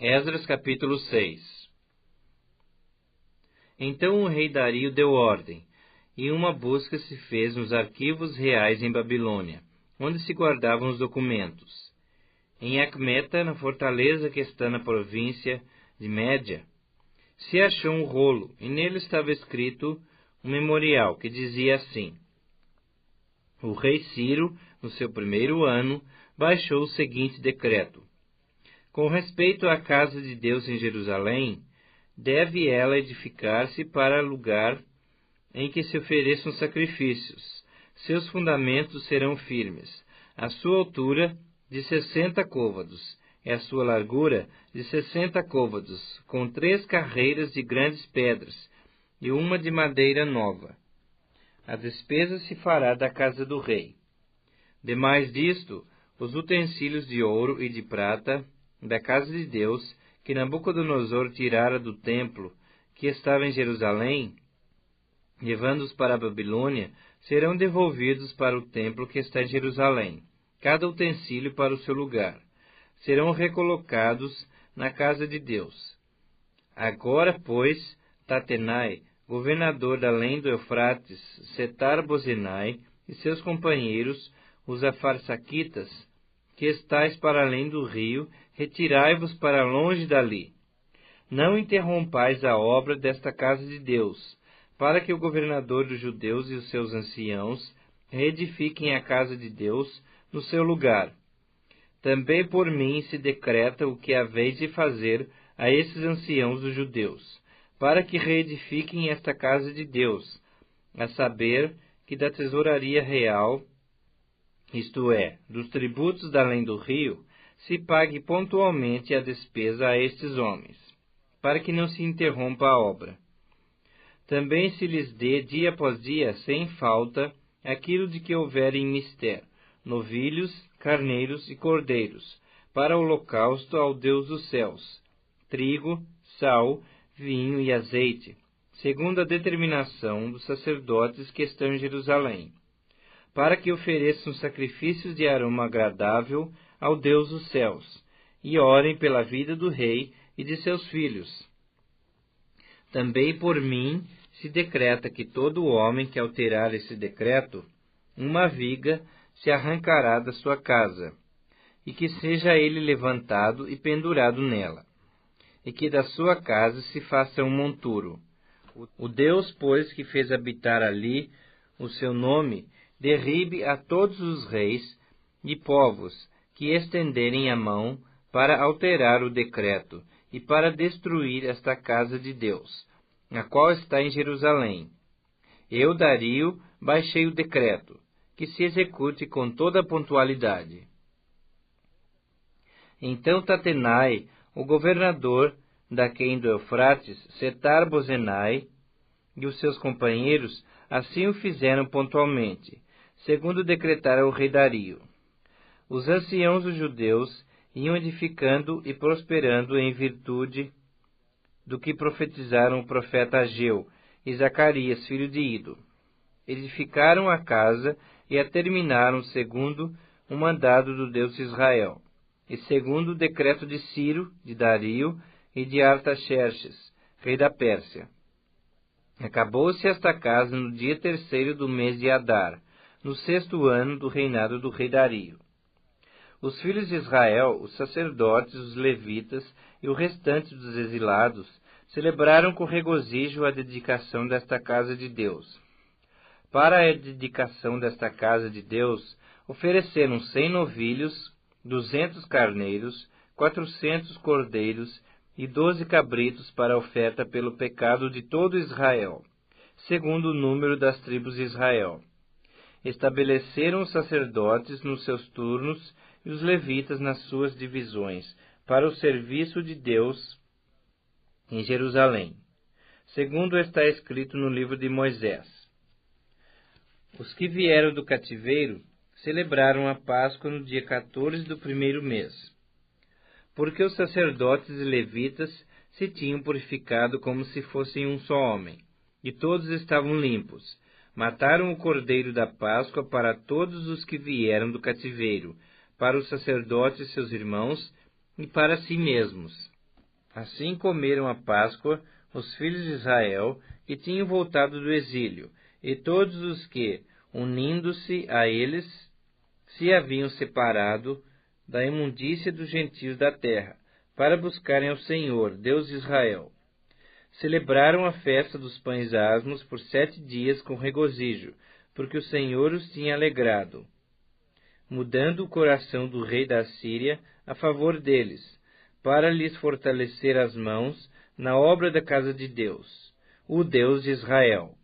Esdras capítulo 6. Então o rei Dario deu ordem, e uma busca se fez nos arquivos reais em Babilônia, onde se guardavam os documentos. Em Acmeta, na fortaleza que está na província de Média, se achou um rolo, e nele estava escrito um memorial que dizia assim: O rei Ciro, no seu primeiro ano, baixou o seguinte decreto: Com respeito à casa de Deus em Jerusalém, deve ela edificar-se para lugar em que se ofereçam sacrifícios. Seus fundamentos serão firmes. A sua altura de 60 côvados, e a sua largura de 60 côvados, com 3 carreiras de grandes pedras, e uma de madeira nova. A despesa se fará da casa do rei. Demais disto, os utensílios de ouro e de prata da casa de Deus, que Nabucodonosor tirara do templo que estava em Jerusalém, levando-os para a Babilônia, serão devolvidos para o templo que está em Jerusalém, cada utensílio para o seu lugar. Serão recolocados na casa de Deus. Agora, pois, Tatenai, governador da além do Eufrates, Setar-Bozenai e seus companheiros, os afarsaquitas, que estáis para além do rio, retirai-vos para longe dali. Não interrompais a obra desta casa de Deus, para que o governador dos judeus e os seus anciãos reedifiquem a casa de Deus no seu lugar. Também por mim se decreta o que haveis de fazer a esses anciãos dos judeus, para que reedifiquem esta casa de Deus, a saber, que da tesouraria real, isto é, dos tributos da além do rio, se pague pontualmente a despesa a estes homens, para que não se interrompa a obra. Também se lhes dê dia após dia, sem falta, aquilo de que houver em mister, novilhos, carneiros e cordeiros, para o holocausto ao Deus dos céus, trigo, sal, vinho e azeite, segundo a determinação dos sacerdotes que estão em Jerusalém, para que ofereçam sacrifícios de aroma agradável ao Deus dos céus, e orem pela vida do rei e de seus filhos. Também por mim se decreta que todo homem que alterar esse decreto, uma viga se arrancará da sua casa, e que seja ele levantado e pendurado nela, e que da sua casa se faça um monturo. O Deus, pois, que fez habitar ali o seu nome, derribe a todos os reis e povos que estenderem a mão para alterar o decreto e para destruir esta casa de Deus, a qual está em Jerusalém. Eu, Dario, baixei o decreto, que se execute com toda a pontualidade. Então Tatenai, o governador daquém do Eufrates, Setar-Bozenai, e os seus companheiros assim o fizeram pontualmente, segundo decretara o rei Dario. Os anciãos dos judeus iam edificando e prosperando em virtude do que profetizaram o profeta Ageu e Zacarias, filho de Ido. Edificaram a casa e a terminaram segundo o mandado do Deus de Israel, e segundo o decreto de Ciro, de Dario e de Artaxerxes, rei da Pérsia. Acabou-se esta casa no dia 3º do mês de Adar, no 6º ano do reinado do rei Dario. Os filhos de Israel, os sacerdotes, os levitas e o restante dos exilados celebraram com regozijo a dedicação desta casa de Deus. Para a dedicação desta casa de Deus, ofereceram 100 novilhos, 200 carneiros, 400 cordeiros e 12 cabritos para oferta pelo pecado de todo Israel, segundo o número das tribos de Israel. Estabeleceram os sacerdotes nos seus turnos e os levitas nas suas divisões, para o serviço de Deus em Jerusalém, segundo está escrito no livro de Moisés. Os que vieram do cativeiro celebraram a Páscoa no dia 14 do 1º mês, porque os sacerdotes e levitas se tinham purificado como se fossem um só homem, e todos estavam limpos. Mataram o cordeiro da Páscoa para todos os que vieram do cativeiro, para os sacerdotes e seus irmãos, e para si mesmos. Assim comeram a Páscoa os filhos de Israel que tinham voltado do exílio, e todos os que, unindo-se a eles, se haviam separado da imundícia dos gentios da terra, para buscarem ao Senhor, Deus de Israel. Celebraram a festa dos pães asmos por 7 dias com regozijo, porque o Senhor os tinha alegrado, mudando o coração do rei da Síria a favor deles, para lhes fortalecer as mãos na obra da casa de Deus, o Deus de Israel.